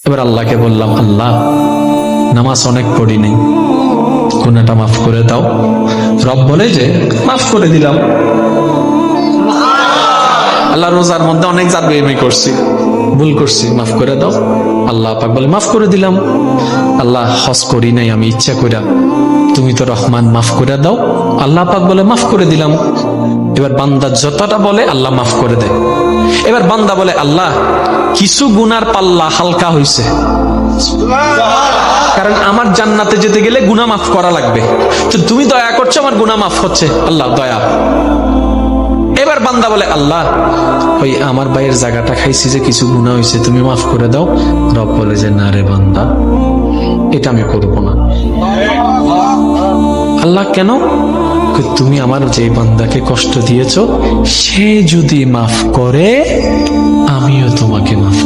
এবার আল্লাহকে বললাম, আল্লাহ নামাজ অনেক পড়ি নেই, গুনাহটা মাফ করে দাও। রব বলে যে মাফ করে দিলাম। আল্লাহ রোজার মধ্যে অনেক জাত বেইমানি করছি, ভুল করছি, মাফ করে দাও। আল্লাহ পাক বলে মাফ করে দিলাম। আল্লাহ হজ করি নাই আমি ইচ্ছা কইরা, তুমি তো রহমান, মাফ করে দাও। আল্লাহ পাক বলে মাফ করে দিলাম। এবার বান্দা যতটা বলে আল্লাহ মাফ করে দেয়। এবার বান্দা বলে, আল্লাহ কিছু গুনার পাল্লা হালকা হইছে, কারণ আমার জান্নাতে যেতে গেলে গুনাহ মাফ করা লাগবে, তো তুমি দয়া করছো, আমার গুনাহ মাফ হচ্ছে। আল্লাহ দয়া। এবার বান্দা বলে, আল্লাহ ওই আমার ভাইয়ের জায়গাটা খাইছি যে কিছু গুনাহ হয়েছে, তুমি মাফ করে দাও। রব বলে যে না রে বান্দা, এটা আমি করব না। আল্লাহ কেন? তুমি আমার যে বান্দাকে কষ্ট দিয়েছো, সে যদি মাফ করে আমিও তোমাকে মাফ